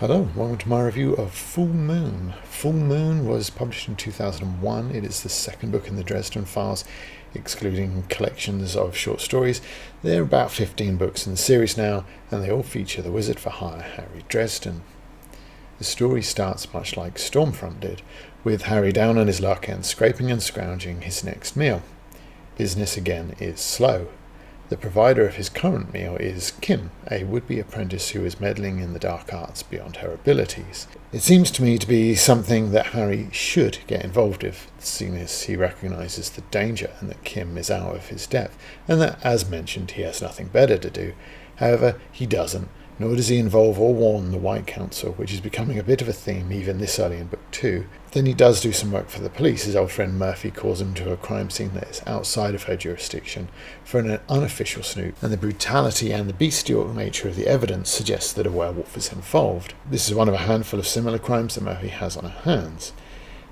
Hello, welcome to my review of Full Moon. Full Moon was published in 2001. It is the second book in the Dresden Files, excluding collections of short stories. There are about 15 books in the series now, and they all feature the wizard for hire, Harry Dresden. The story starts much like Stormfront did, with Harry down on his luck and scraping and scrounging his next meal. Business again is slow. The provider of his current meal is Kim, a would-be apprentice who is meddling in the dark arts beyond her abilities. It seems to me to be something that Harry should get involved with, seeing as he recognises the danger and that Kim is out of his depth, and that, as mentioned, he has nothing better to do. However, he doesn't, nor does he involve or warn the White Council, which is becoming a bit of a theme even this early in Book 2. Then he does do some work for the police. His old friend Murphy calls him to a crime scene that is outside of her jurisdiction for an unofficial snoop, and the brutality and the bestial nature of the evidence suggests that a werewolf is involved. This is one of a handful of similar crimes that Murphy has on her hands.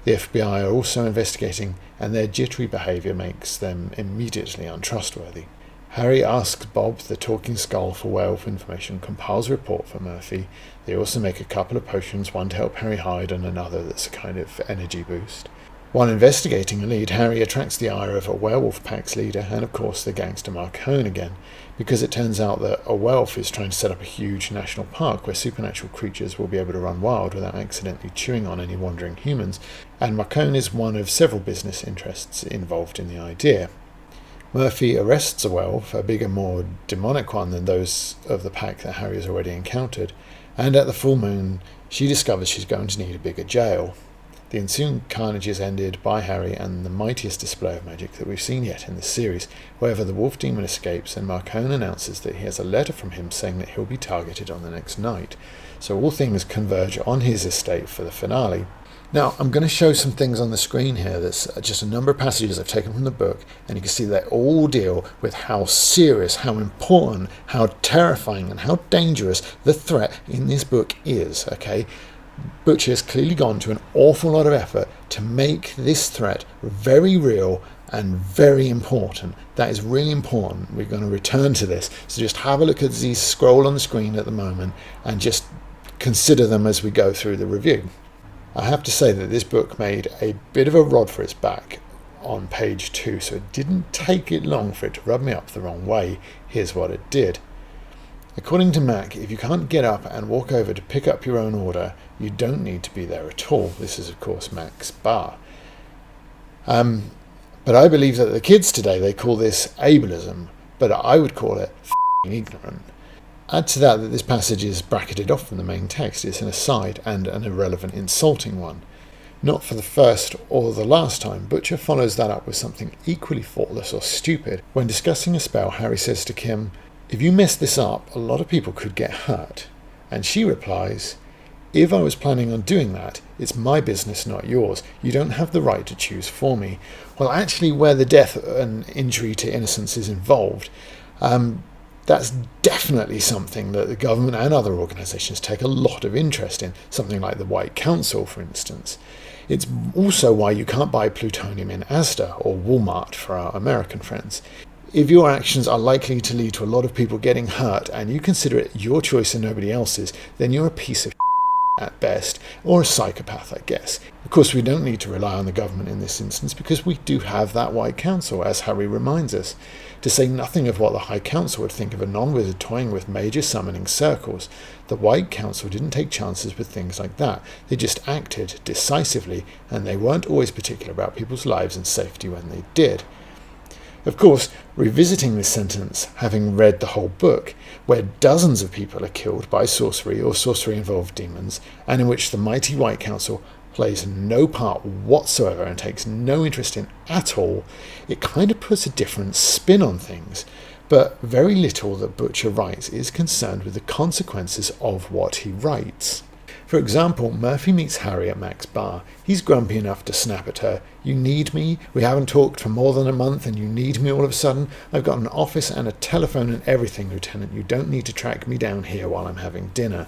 The FBI are also investigating, and their jittery behaviour makes them immediately untrustworthy. Harry asks Bob, the talking skull, for werewolf information, compiles a report for Murphy. They also make a couple of potions, one to help Harry hide and another that's a kind of energy boost. While investigating a lead, Harry attracts the ire of a werewolf pack's leader and of course the gangster Marcone again, because it turns out that a werewolf is trying to set up a huge national park where supernatural creatures will be able to run wild without accidentally chewing on any wandering humans, and Marcone is one of several business interests involved in the idea. Murphy arrests a werewolf, a bigger, more demonic one than those of the pack that Harry has already encountered, and at the full moon she discovers she's going to need a bigger jail. The ensuing carnage is ended by Harry and the mightiest display of magic that we've seen yet in this series. However, the wolf demon escapes and Marcone announces that he has a letter from him saying that he'll be targeted on the next night. So all things converge on his estate for the finale. Now, I'm going to show some things on the screen here. There's just a number of passages I've taken from the book, and you can see they all deal with how serious, how important, how terrifying, and how dangerous the threat in this book is, okay? Butcher has clearly gone to an awful lot of effort to make this threat very real and very important. That is really important. We're going to return to this. So just have a look at these scroll on the screen at the moment and just consider them as we go through the review. I have to say that this book made a bit of a rod for its back on page 2, so it didn't take it long for it to rub me up the wrong way. Here's what it did. According to Mac, if you can't get up and walk over to pick up your own order, you don't need to be there at all. This is, of course, Mac's bar. But I believe that the kids today, they call this ableism, but I would call it ignorant. Add to that this passage is bracketed off from the main text. It's an aside and an irrelevant, insulting one. Not for the first or the last time, Butcher follows that up with something equally thoughtless or stupid. When discussing a spell, Harry says to Kim, "If you mess this up, a lot of people could get hurt." And she replies, "If I was planning on doing that, it's my business, not yours. You don't have the right to choose for me." Well, actually, where the death and injury to innocence is involved, that's definitely something that the government and other organisations take a lot of interest in, something like the White Council, for instance. It's also why you can't buy plutonium in Asda or Walmart for our American friends. If your actions are likely to lead to a lot of people getting hurt and you consider it your choice and nobody else's, then you're a piece of at best, or a psychopath, I guess. Of course, we don't need to rely on the government in this instance because we do have that White Council, as Harry reminds us, to say nothing of what the High Council would think of a non-wizard toying with major summoning circles. The White Council didn't take chances with things like that. They just acted decisively, and they weren't always particular about people's lives and safety when they did. Of course, revisiting this sentence, having read the whole book, where dozens of people are killed by sorcery or sorcery-involved demons, and in which the mighty White Council plays no part whatsoever and takes no interest in at all, it kind of puts a different spin on things. But very little that Butcher writes is concerned with the consequences of what he writes. For example, Murphy meets Harry at Mac's bar. He's grumpy enough to snap at her. "You need me? We haven't talked for more than a month and you need me all of a sudden? I've got an office and a telephone and everything, Lieutenant. You don't need to track me down here while I'm having dinner."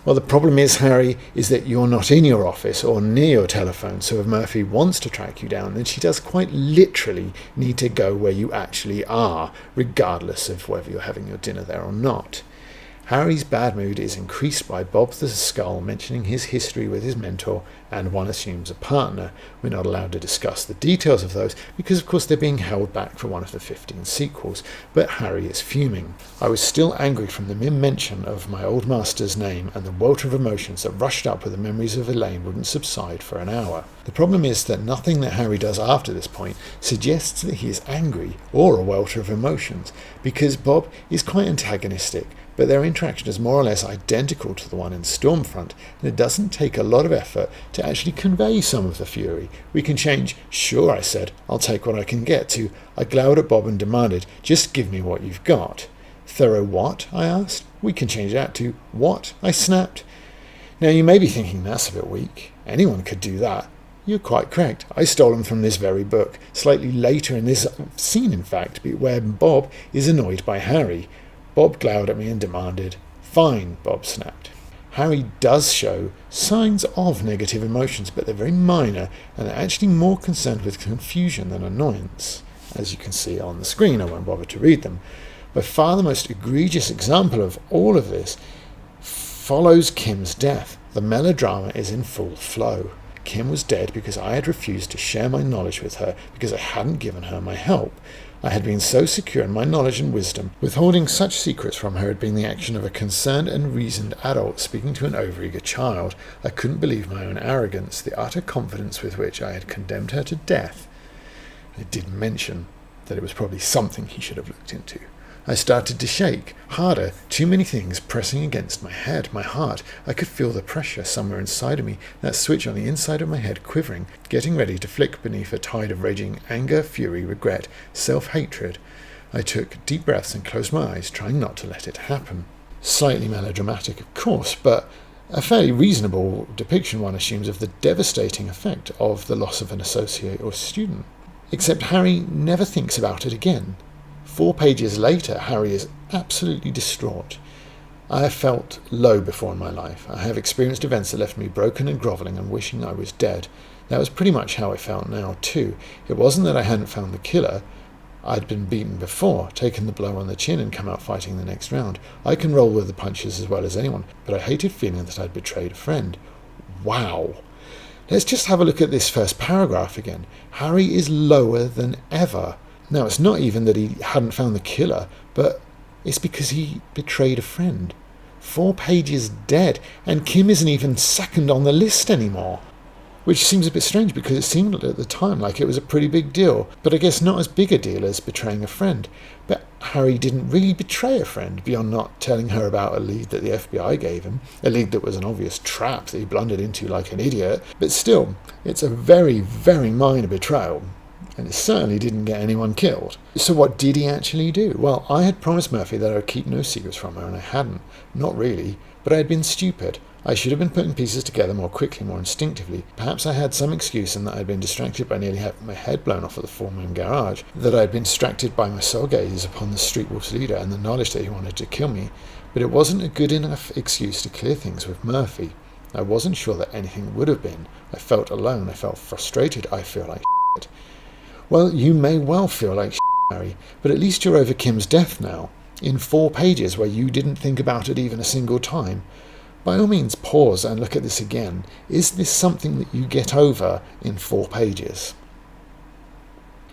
Well, the problem is, Harry, is that you're not in your office or near your telephone, so if Murphy wants to track you down, then she does quite literally need to go where you actually are, regardless of whether you're having your dinner there or not. Harry's bad mood is increased by Bob the Skull mentioning his history with his mentor and one assumes a partner. We're not allowed to discuss the details of those because of course they're being held back for one of the 15 sequels, but Harry is fuming. I was still angry from the mere mention of my old master's name, and the welter of emotions that rushed up with the memories of Elaine wouldn't subside for an hour. The problem is that nothing that Harry does after this point suggests that he is angry or a welter of emotions, because Bob is quite antagonistic, but their interaction is more or less identical to the one in Stormfront, and it doesn't take a lot of effort to actually convey some of the fury. We can change, "Sure," I said, "I'll take what I can get," to "I glowered at Bob and demanded, just give me what you've got." "Thorough what?" I asked. We can change that to "What?" I snapped. Now you may be thinking that's a bit weak. Anyone could do that. You're quite correct. I stole them from this very book, slightly later in this scene in fact, where Bob is annoyed by Harry. Bob glowered at me and demanded. "Fine," Bob snapped. Harry does show signs of negative emotions, but they're very minor and are actually more concerned with confusion than annoyance. As you can see on the screen, I won't bother to read them. By far the most egregious example of all of this follows Kim's death. The melodrama is in full flow. Kim was dead because I had refused to share my knowledge with her, because I hadn't given her my help. I had been so secure in my knowledge and wisdom, withholding such secrets from her had been the action of a concerned and reasoned adult speaking to an overeager child. I couldn't believe my own arrogance, the utter confidence with which I had condemned her to death. I did mention that it was probably something he should have looked into. I started to shake, harder, too many things pressing against my head, my heart. I could feel the pressure somewhere inside of me, that switch on the inside of my head quivering, getting ready to flick beneath a tide of raging anger, fury, regret, self-hatred. I took deep breaths and closed my eyes, trying not to let it happen. Slightly melodramatic, of course, but a fairly reasonable depiction, one assumes, of the devastating effect of the loss of an associate or student. Except Harry never thinks about it again. 4 pages later, Harry is absolutely distraught. I have felt low before in my life. I have experienced events that left me broken and grovelling and wishing I was dead. That was pretty much how I felt now, too. It wasn't that I hadn't found the killer. I'd been beaten before, taken the blow on the chin and come out fighting the next round. I can roll with the punches as well as anyone, but I hated feeling that I'd betrayed a friend. Wow. Let's just have a look at this first paragraph again. Harry is lower than ever. Now, it's not even that he hadn't found the killer, but it's because he betrayed a friend. 4 pages dead, and Kim isn't even second on the list anymore. Which seems a bit strange because it seemed at the time like it was a pretty big deal, but I guess not as big a deal as betraying a friend. But Harry didn't really betray a friend beyond not telling her about a lead that the FBI gave him, a lead that was an obvious trap that he blundered into like an idiot. But still, it's a very, very minor betrayal. And it certainly didn't get anyone killed. So what did he actually do? Well, I had promised Murphy that I would keep no secrets from her, and I hadn't. Not really, but I had been stupid. I should have been putting pieces together more quickly, more instinctively. Perhaps I had some excuse in that I had been distracted by nearly having my head blown off at the Full Moon garage, that I had been distracted by my sole gaze upon the street wolf's leader and the knowledge that he wanted to kill me. But it wasn't a good enough excuse to clear things with Murphy. I wasn't sure that anything would have been. I felt alone. I felt frustrated. I feel like shit. Well, you may well feel like Harry, but at least you're over Kim's death now, in 4 pages where you didn't think about it even a single time. By all means, pause and look at this again. Is this something that you get over in 4 pages?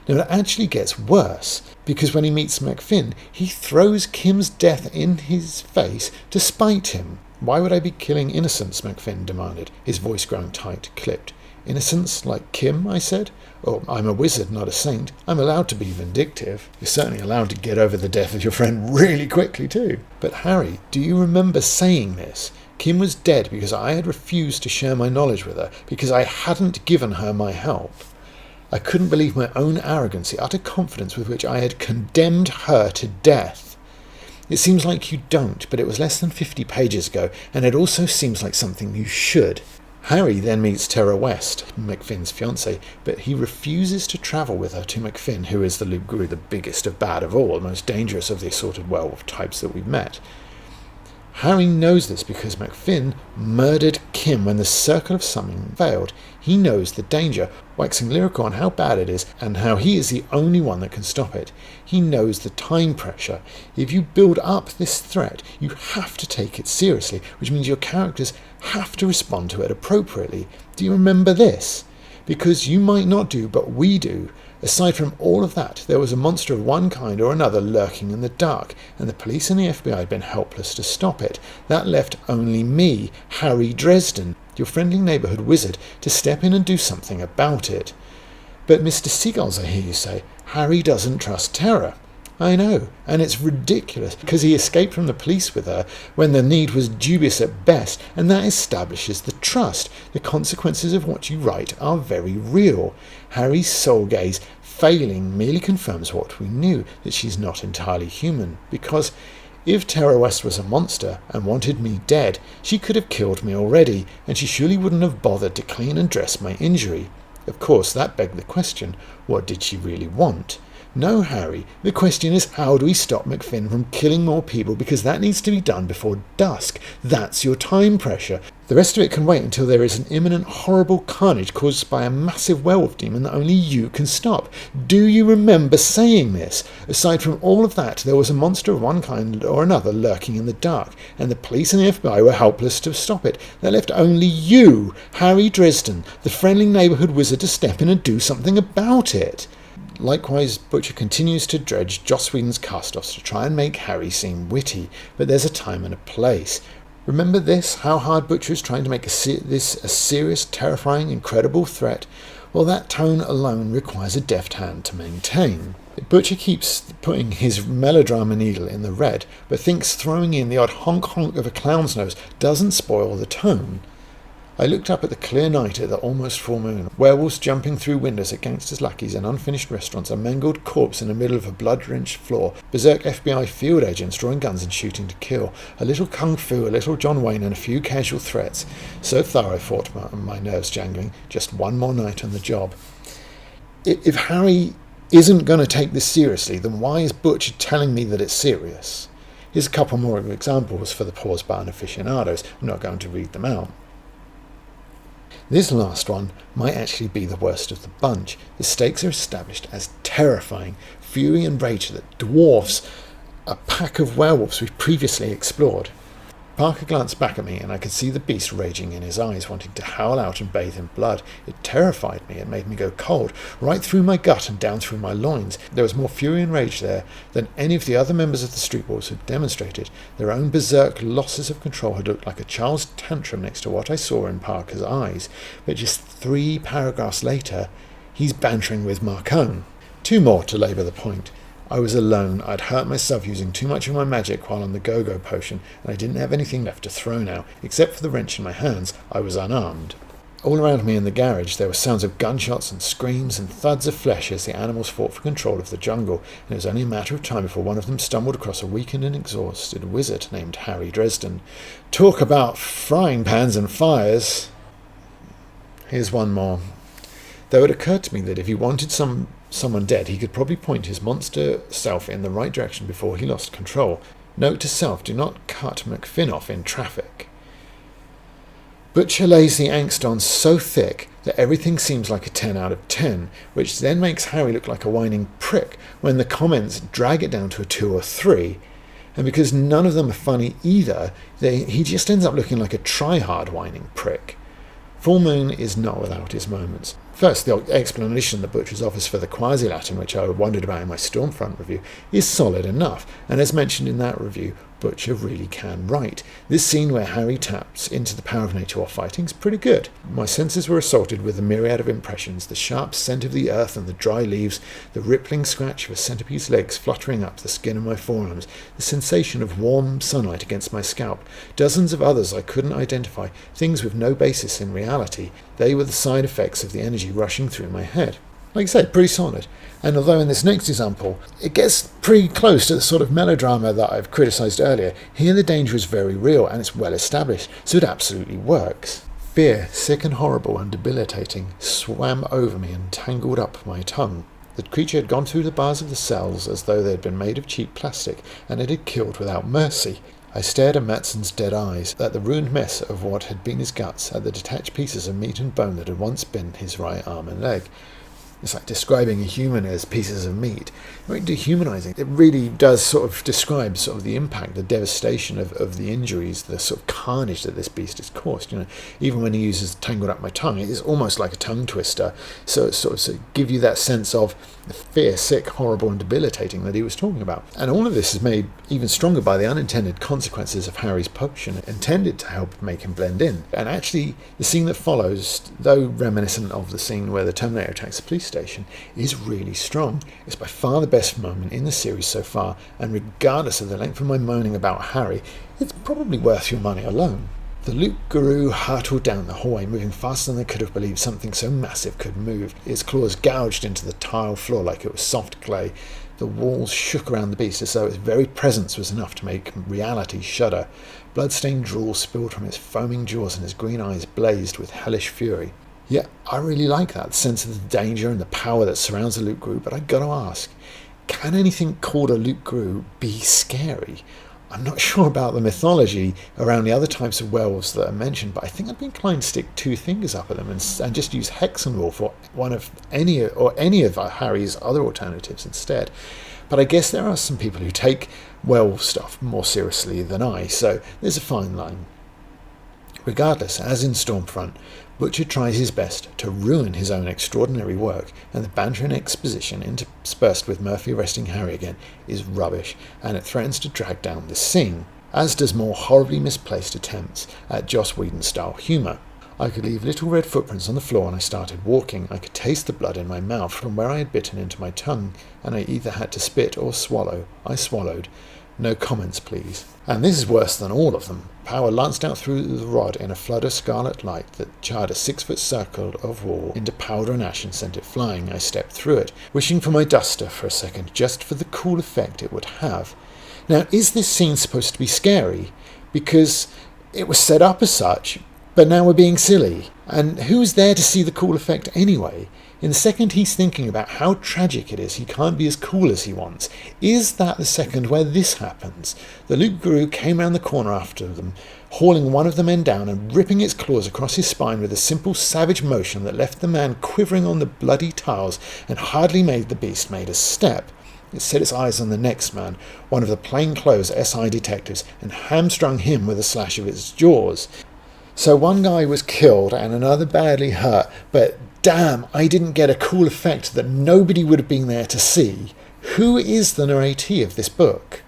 Now, it actually gets worse, because when he meets McFinn, he throws Kim's death in his face to spite him. "Why would I be killing innocents?" McFinn demanded, his voice growing tight, clipped. "Innocents like Kim?" I said. "Oh, I'm a wizard, not a saint. I'm allowed to be vindictive." "You're certainly allowed to get over the death of your friend really quickly, too." "But Harry, do you remember saying this? Kim was dead because I had refused to share my knowledge with her, because I hadn't given her my help. I couldn't believe my own arrogance, the utter confidence with which I had condemned her to death. It seems like you don't, but it was less than 50 pages ago, and it also seems like something you should." Harry then meets Tara West, McFinn's fiancée, but he refuses to travel with her to McFinn, who is the Loop Guru, the biggest of bad of all, the most dangerous of the assorted werewolf types that we've met. Harry knows this because McFinn murdered Kim when the circle of summoning failed. He knows the danger, waxing lyrical on how bad it is and how he is the only one that can stop it. He knows the time pressure. If you build up this threat, you have to take it seriously, which means your characters have to respond to it appropriately. Do you remember this? Because you might not do, but we do. Aside from all of that, there was a monster of one kind or another lurking in the dark, and the police and the FBI had been helpless to stop it. That left only me, Harry Dresden, your friendly neighbourhood wizard, to step in and do something about it. But Mr. Seagulls, I hear you say, Harry doesn't trust Terra. I know, and it's ridiculous, because he escaped from the police with her when the need was dubious at best, and that establishes the trust. The consequences of what you write are very real. Harry's soul gaze failing merely confirms what we knew, that she's not entirely human, because if Terra West was a monster and wanted me dead, she could have killed me already, and she surely wouldn't have bothered to clean and dress my injury. Of course, that begged the question, what did she really want? No, Harry, the question is how do we stop McFinn from killing more people, because that needs to be done before dusk. That's your time pressure. The rest of it can wait until there is an imminent horrible carnage caused by a massive werewolf demon that only you can stop. Do you remember saying this? Aside from all of that, there was a monster of one kind or another lurking in the dark, and the police and the FBI were helpless to stop it. That left only you, Harry Dresden, the friendly neighbourhood wizard, to step in and do something about it. Likewise, Butcher continues to dredge Joss Whedon's cast-offs to try and make Harry seem witty, but there's a time and a place. Remember this? How hard Butcher is trying to make this a serious, terrifying, incredible threat? Well, that tone alone requires a deft hand to maintain. Butcher keeps putting his melodrama needle in the red, but thinks throwing in the odd honk-honk of a clown's nose doesn't spoil the tone. I looked up at the clear night at the almost full moon, werewolves jumping through windows at gangsters' lackeys and unfinished restaurants, a mangled corpse in the middle of a blood-drenched floor, berserk FBI field agents drawing guns and shooting to kill, a little kung fu, a little John Wayne, and a few casual threats. So thorough, I thought, my nerves jangling, just one more night on the job. If Harry isn't going to take this seriously, then why is Butcher telling me that it's serious? Here's a couple more examples for the pause button aficionados. I'm not going to read them out. This last one might actually be the worst of the bunch. The stakes are established as terrifying, fury and rage that dwarfs a pack of werewolves we've previously explored. Parker glanced back at me, and I could see the beast raging in his eyes, wanting to howl out and bathe in blood. It terrified me. It made me go cold, right through my gut and down through my loins. There was more fury and rage there than any of the other members of the Street Wolves had demonstrated. Their own berserk losses of control had looked like a child's tantrum next to what I saw in Parker's eyes. But just 3 paragraphs later, he's bantering with Marcone. 2 more to labour the point. I was alone. I'd hurt myself using too much of my magic while on the go-go potion, and I didn't have anything left to throw now. Except for the wrench in my hands, I was unarmed. All around me in the garage there were sounds of gunshots and screams and thuds of flesh as the animals fought for control of the jungle, and it was only a matter of time before one of them stumbled across a weakened and exhausted wizard named Harry Dresden. Talk about frying pans and fires! Here's one more. Though it occurred to me that if he wanted someone dead, he could probably point his monster self in the right direction before he lost control. Note to self, do not cut McFinn off in traffic. Butcher lays the angst on so thick that everything seems like a 10 out of 10, which then makes Harry look like a whining prick when the comments drag it down to a 2 or 3. And because none of them are funny either, he just ends up looking like a try-hard whining prick. Full Moon is not without its moments. First, the explanation that Butcher's offers for the quasi-Latin, which I wondered about in my Stormfront review, is solid enough, and as mentioned in that review, Butcher really can write. This scene where Harry taps into the power of nature while fighting is pretty good. My senses were assaulted with a myriad of impressions: the sharp scent of the earth and the dry leaves, the rippling scratch of a centipede's legs fluttering up the skin of my forearms, the sensation of warm sunlight against my scalp, dozens of others I couldn't identify, things with no basis in reality. They were the side effects of the energy rushing through my head. Like I said, pretty solid. And although in this next example, it gets pretty close to the sort of melodrama that I've criticised earlier, here the danger is very real and it's well established, so it absolutely works. Fear, sick and horrible and debilitating, swam over me and tangled up my tongue. The creature had gone through the bars of the cells as though they had been made of cheap plastic, and it had killed without mercy. I stared at Matson's dead eyes, at the ruined mess of what had been his guts, at the detached pieces of meat and bone that had once been his right arm and leg. It's like describing a human as pieces of meat. Very dehumanizing. It really does sort of describe sort of the impact, the devastation of the injuries, the sort of carnage that this beast has caused. Even when he uses tangled up my tongue, it's almost like a tongue twister. So it sort of give you that sense of the fear, sick, horrible, and debilitating that he was talking about. And all of this is made even stronger by the unintended consequences of Harry's potion, intended to help make him blend in. And actually, the scene that follows, though reminiscent of the scene where the Terminator attacks the police station, is really strong. It's by far the best moment in the series so far, and regardless of the length of my moaning about Harry, it's probably worth your money alone. The Loot Guru hurtled down the hallway, moving faster than I could have believed something so massive could move. Its claws gouged into the tile floor like it was soft clay. The walls shook around the beast as though its very presence was enough to make reality shudder. Blood-stained drool spilled from its foaming jaws and its green eyes blazed with hellish fury. Yeah, I really like that sense of the danger and the power that surrounds the Loot Guru, but I gotta ask, can anything called a Loot Guru be scary? I'm not sure about the mythology around the other types of werewolves that are mentioned, but I think I'd be inclined to stick two fingers up at them and just use Hexenwolf or any of Harry's other alternatives instead. But I guess there are some people who take werewolf stuff more seriously than I, so there's a fine line. Regardless, as in Stormfront, Butcher tries his best to ruin his own extraordinary work, and the banter and exposition interspersed with Murphy arresting Harry again is rubbish, and it threatens to drag down this scene, as does more horribly misplaced attempts at Joss Whedon-style humour. I could leave little red footprints on the floor and I started walking. I could taste the blood in my mouth from where I had bitten into my tongue, and I either had to spit or swallow. I swallowed. No comments, please. And this is worse than all of them. Power lanced out through the rod in a flood of scarlet light that charred a 6-foot circle of wall into powder and ash and sent it flying. I stepped through it, wishing for my duster for a second, just for the cool effect it would have. Now, is this scene supposed to be scary? Because it was set up as such, but now we're being silly. And who's there to see the cool effect anyway? In the second he's thinking about how tragic it is he can't be as cool as he wants, is that the second where this happens? The Loot Guru came round the corner after them, hauling one of the men down and ripping its claws across his spine with a simple savage motion that left the man quivering on the bloody tiles and hardly made the beast make a step. It set its eyes on the next man, one of the plainclothes SI detectives, and hamstrung him with a slash of its jaws. So one guy was killed and another badly hurt, but damn, I didn't get a cool effect that nobody would have been there to see. Who is the narratee of this book?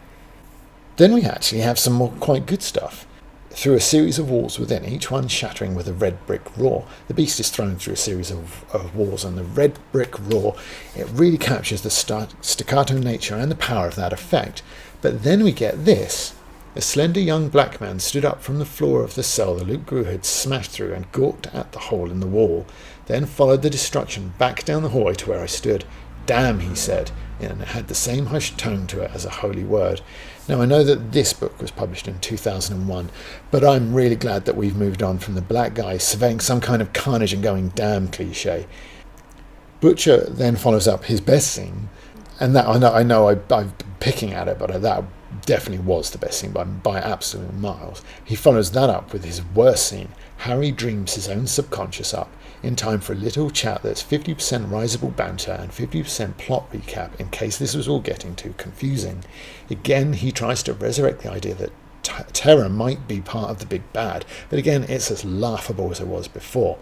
Then we actually have some more quite good stuff. Through a series of walls within, each one shattering with a red brick roar, the beast is thrown through a series of walls, and the red brick roar, it really captures the staccato nature and the power of that effect. But then we get this. A slender young black man stood up from the floor of the cell the Loot Guru had smashed through and gawked at the hole in the wall, then followed the destruction back down the hallway to where I stood. "Damn," he said, and it had the same hushed tone to it as a holy word. Now, I know that this book was published in 2001, but I'm really glad that we've moved on from the black guy surveying some kind of carnage and going damn cliche. Butcher then follows up his best scene, and that I know I'm picking at it, but that definitely was the best scene by absolute miles. He follows that up with his worst scene. Harry dreams his own subconscious up in time for a little chat that's 50% risible banter and 50% plot recap in case this was all getting too confusing. Again, he tries to resurrect the idea that terror might be part of the big bad, but again, it's as laughable as it was before.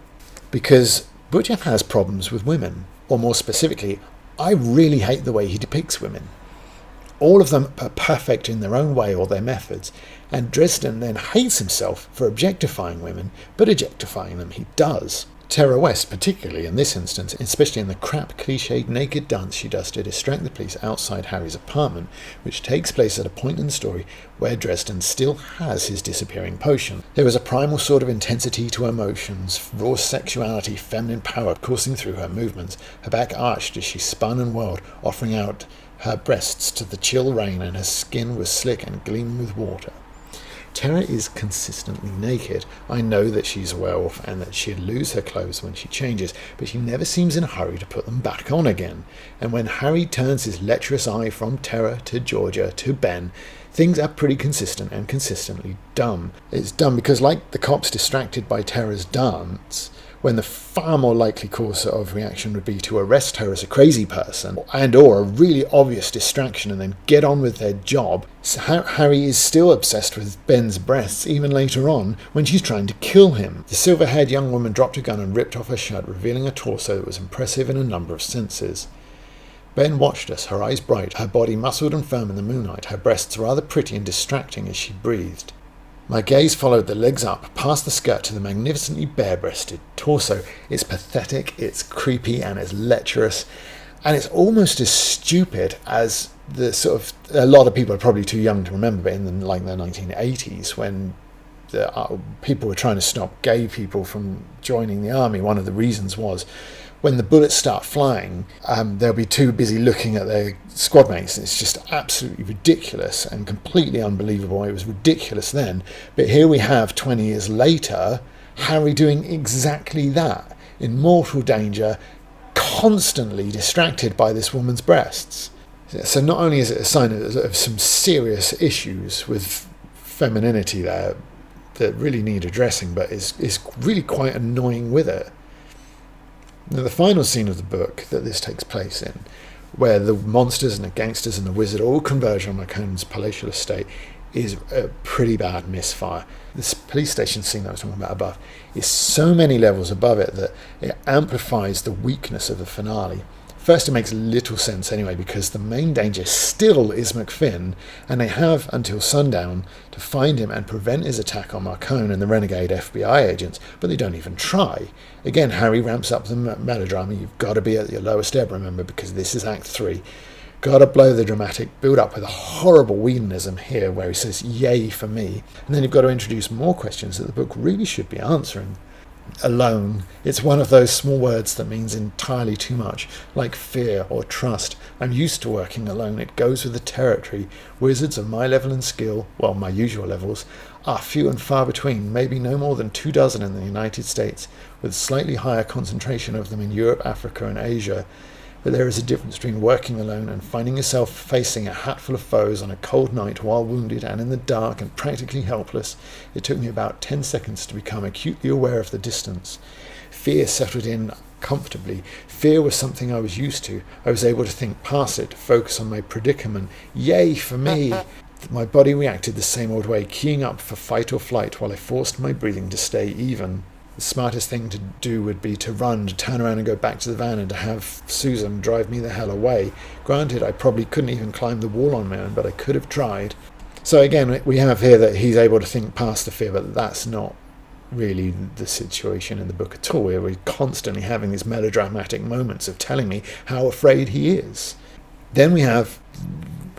Because Butcher has problems with women, or more specifically, I really hate the way he depicts women. All of them are perfect in their own way or their methods, and Dresden then hates himself for objectifying women, but objectifying them he does. Tara West, particularly in this instance, especially in the crap cliched naked dance she does to distract the police outside Harry's apartment, which takes place at a point in the story where Dresden still has his disappearing potion. There was a primal sort of intensity to her emotions, raw sexuality, feminine power coursing through her movements, her back arched as she spun and whirled, offering out her breasts to the chill rain, and her skin was slick and gleaming with water. Tara is consistently naked. I know that she's a werewolf and that she'd lose her clothes when she changes, but she never seems in a hurry to put them back on again. And when Harry turns his lecherous eye from Tara to Georgia to Ben, things are pretty consistent and consistently dumb. It's dumb because, like the cops distracted by Tara's dance, when the far more likely course of reaction would be to arrest her as a crazy person and or a really obvious distraction and then get on with their job, Harry is still obsessed with Ben's breasts even later on when she's trying to kill him. The silver-haired young woman dropped a gun and ripped off her shirt, revealing a torso that was impressive in a number of senses. Ben watched us, her eyes bright, her body muscled and firm in the moonlight, her breasts rather pretty and distracting as she breathed. My gaze followed the legs up, past the skirt to the magnificently bare-breasted torso. It's pathetic, it's creepy, and it's lecherous, and it's almost as stupid as the sort of... A lot of people are probably too young to remember, but in the 1980s, when people were trying to stop gay people from joining the army, one of the reasons was when the bullets start flying, they'll be too busy looking at their squad mates. It's just absolutely ridiculous and completely unbelievable. It was ridiculous then. But here we have, 20 years later, Harry doing exactly that, in mortal danger, constantly distracted by this woman's breasts. So not only is it a sign of some serious issues with femininity there that really need addressing, but is really quite annoying with it. Now, the final scene of the book that this takes place in, where the monsters and the gangsters and the wizard all converge on Marcone's palatial estate, is a pretty bad misfire. This police station scene that I was talking about above is so many levels above it that it amplifies the weakness of the finale. First, it makes little sense anyway, because the main danger still is McFinn, and they have until sundown to find him and prevent his attack on Marcone and the renegade FBI agents, but they don't even try. Again, Harry ramps up the melodrama. You've got to be at your lowest ebb, remember, because this is Act 3. Got to blow the dramatic build-up with a horrible Whedonism here, where he says, "Yay for me." And then you've got to introduce more questions that the book really should be answering. Alone. It's one of those small words that means entirely too much, like fear or trust. I'm used to working alone. It goes with the territory. Wizards of my level and skill, well, my usual levels, are few and far between, maybe no more than 24 in the United States, with slightly higher concentration of them in Europe, Africa, and Asia. But there is a difference between working alone and finding yourself facing a hatful of foes on a cold night while wounded and in the dark and practically helpless. It took me about 10 seconds to become acutely aware of the distance. Fear settled in comfortably. Fear was something I was used to. I was able to think past it, to focus on my predicament. Yay for me! My body reacted the same old way, keying up for fight or flight while I forced my breathing to stay even. The smartest thing to do would be to run, to turn around and go back to the van and to have Susan drive me the hell away. Granted, I probably couldn't even climb the wall on my own, but I could have tried. So again, we have here that he's able to think past the fear, but that's not really the situation in the book at all. We're constantly having these melodramatic moments of telling me how afraid he is. Then we have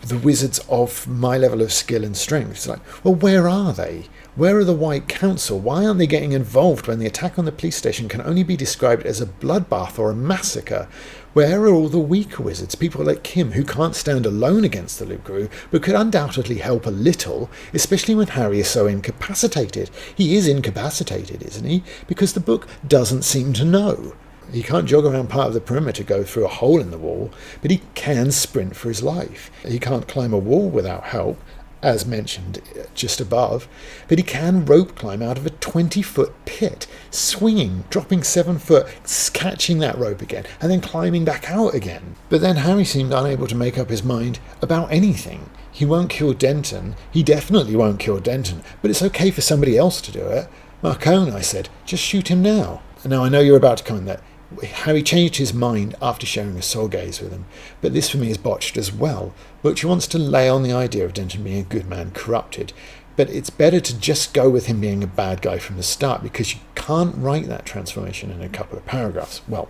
the wizards of my level of skill and strength. It's like, well, where are they? Where are the White Council? Why aren't they getting involved when the attack on the police station can only be described as a bloodbath or a massacre? Where are all the weaker wizards, people like Kim, who can't stand alone against the Loup-Garou, but could undoubtedly help a little, especially when Harry is so incapacitated? He is incapacitated, isn't he? Because the book doesn't seem to know. He can't jog around part of the perimeter, go through a hole in the wall, but he can sprint for his life. He can't climb a wall without help, as mentioned just above, but he can rope climb out of a 20-foot pit, swinging, dropping 7 foot, catching that rope again, and then climbing back out again. But then Harry seemed unable to make up his mind about anything. He won't kill Denton. He definitely won't kill Denton, but it's okay for somebody else to do it. Marcone, I said, just shoot him now. Now, I know you're about to comment that Harry changed his mind after sharing a soul gaze with him, but this for me is botched as well. Butcher wants to lay on the idea of Denton being a good man corrupted, but it's better to just go with him being a bad guy from the start, because you can't write that transformation in a couple of paragraphs. Well,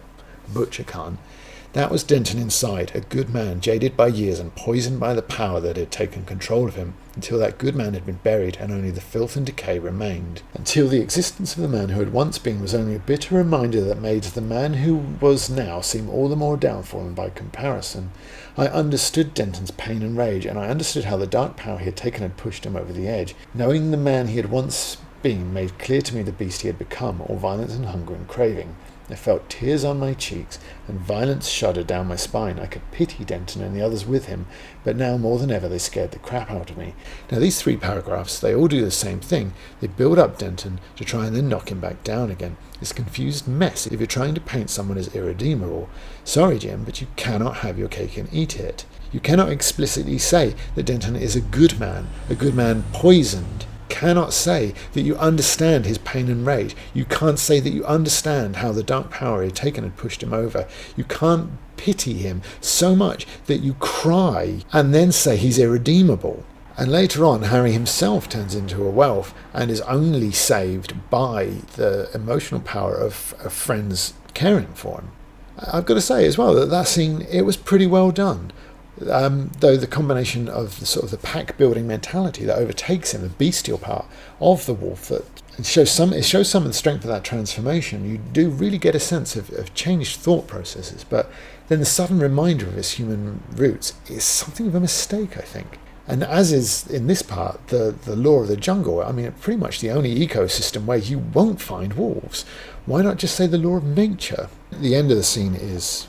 Butcher can't. That was Denton inside, a good man, jaded by years and poisoned by the power that had taken control of him, until that good man had been buried and only the filth and decay remained. Until the existence of the man who had once been was only a bitter reminder that made the man who was now seem all the more downfallen by comparison. I understood Denton's pain and rage, and I understood how the dark power he had taken had pushed him over the edge. Knowing the man he had once been made clear to me the beast he had become, all violence and hunger and craving. I felt tears on my cheeks, and violence shuddered down my spine. I could pity Denton and the others with him, but now more than ever they scared the crap out of me. Now these 3 paragraphs, they all do the same thing. They build up Denton to try and then knock him back down again. It's a confused mess if you're trying to paint someone as irredeemable. Sorry, Jim, but you cannot have your cake and eat it. You cannot explicitly say that Denton is a good man poisoned. Cannot say that you understand his pain and rage. You can't say that you understand how the dark power he had taken had pushed him over. You can't pity him so much that you cry and then say he's irredeemable. And later on, Harry himself turns into a Welf and is only saved by the emotional power of friends caring for him. I've got to say as well that scene, it was pretty well done. Though the combination of the sort of the pack building mentality that overtakes him, the bestial part of the wolf, that it shows some of the strength of that transformation. You do really get a sense of changed thought processes, but then the sudden reminder of his human roots is something of a mistake, I think. And as is in this part, the law of the jungle, I mean, pretty much the only ecosystem where you won't find wolves. Why not just say the law of nature? The end of the scene is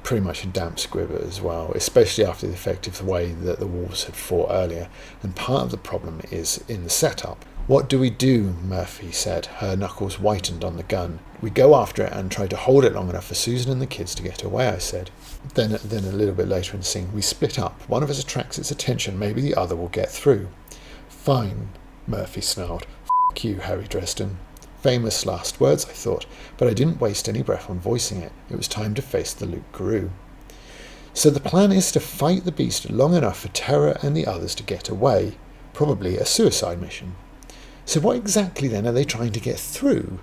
pretty much a damp squib as well, especially after the effect of the way that the wolves had fought earlier, and part of the problem is in the setup. What do we do, Murphy said, her knuckles whitened on the gun. We go after it and try to hold it long enough for Susan and the kids to get away, I said. Then a little bit later in the scene, we split up. One of us attracts its attention, maybe the other will get through. Fine, Murphy snarled. F*** you, Harry Dresden. Famous last words, I thought, but I didn't waste any breath on voicing it. It was time to face the loup-garou. So the plan is to fight the beast long enough for Terror and the others to get away. Probably a suicide mission. So what exactly then are they trying to get through?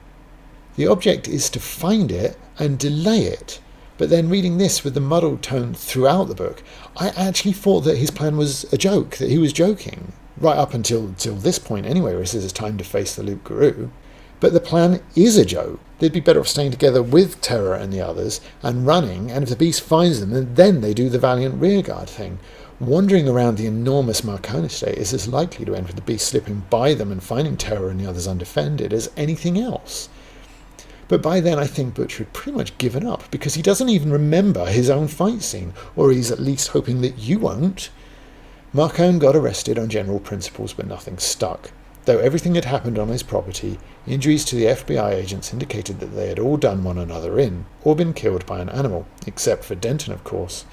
The object is to find it and delay it. But then reading this with the muddled tone throughout the book, I actually thought that his plan was a joke, that he was joking. Right up until this point anyway, where he says it's time to face the loup-garou. But the plan is a joke. They'd be better off staying together with Terror and the others and running, and if the beast finds them, then they do the valiant rearguard thing. Wandering around the enormous Marcone estate is as likely to end with the beast slipping by them and finding Terror and the others undefended as anything else. But by then I think Butcher had pretty much given up, because he doesn't even remember his own fight scene, or he's at least hoping that you won't. Marcone got arrested on general principles, but nothing stuck. Though everything had happened on his property, injuries to the FBI agents indicated that they had all done one another in, or been killed by an animal, except for Denton, of course.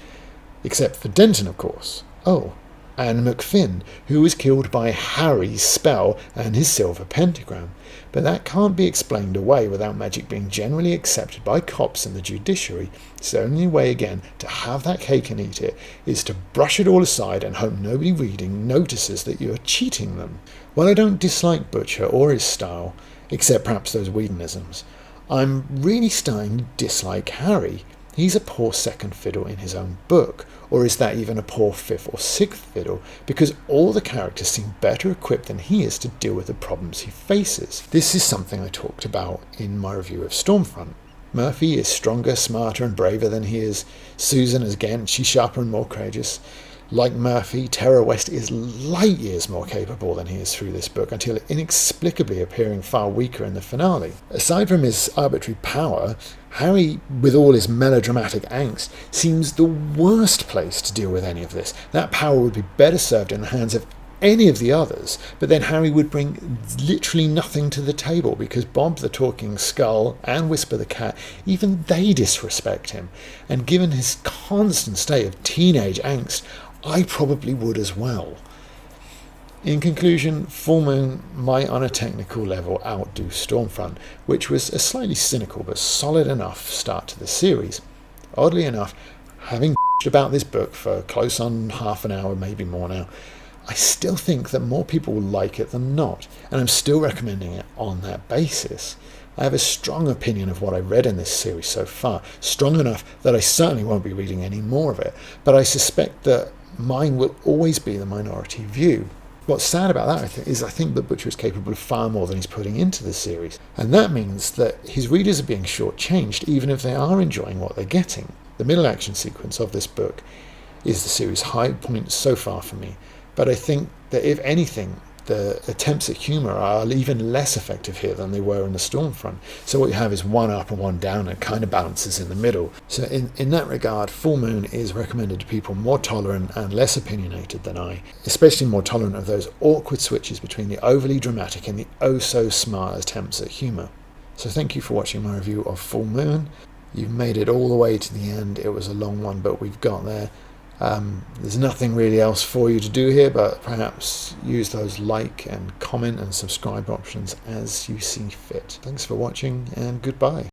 Oh, and McFinn, who was killed by Harry's spell and his silver pentagram. But that can't be explained away without magic being generally accepted by cops and the judiciary. So the only way, again, to have that cake and eat it is to brush it all aside and hope nobody reading notices that you are cheating them. While I don't dislike Butcher or his style, except perhaps those Whedonisms, I'm really starting to dislike Harry. He's a poor second fiddle in his own book, or is that even a poor fifth or sixth fiddle, because all the characters seem better equipped than he is to deal with the problems he faces. This is something I talked about in my review of Stormfront. Murphy is stronger, smarter and braver than he is. Susan is again, she's sharper and more courageous. Like Murphy, Terror West is light years more capable than he is through this book, until inexplicably appearing far weaker in the finale. Aside from his arbitrary power, Harry, with all his melodramatic angst, seems the worst place to deal with any of this. That power would be better served in the hands of any of the others, but then Harry would bring literally nothing to the table, because Bob the Talking Skull and Whisper the Cat, even they disrespect him. And given his constant state of teenage angst, I probably would as well. In conclusion, Full Moon might on a technical level outdo Stormfront, which was a slightly cynical but solid enough start to the series. Oddly enough, having about this book for close on half an hour, maybe more now, I still think that more people will like it than not, and I'm still recommending it on that basis. I have a strong opinion of what I read in this series so far, strong enough that I certainly won't be reading any more of it, but I suspect that mine will always be the minority view. What's sad about that I think that Butcher is capable of far more than he's putting into this series, and that means that his readers are being shortchanged even if they are enjoying what they're getting. The middle action sequence of this book is the series' high point so far for me, but I think that if anything, the attempts at humour are even less effective here than they were in the Stormfront. So what you have is one up and one down, and it kind of balances in the middle. So in that regard, Full Moon is recommended to people more tolerant and less opinionated than I, especially more tolerant of those awkward switches between the overly dramatic and the oh-so-smart attempts at humour. So thank you for watching my review of Full Moon. You've made it all the way to the end. It was a long one, but we've got there. There's nothing really else for you to do here, but perhaps use those like and comment and subscribe options as you see fit. Thanks for watching, and goodbye.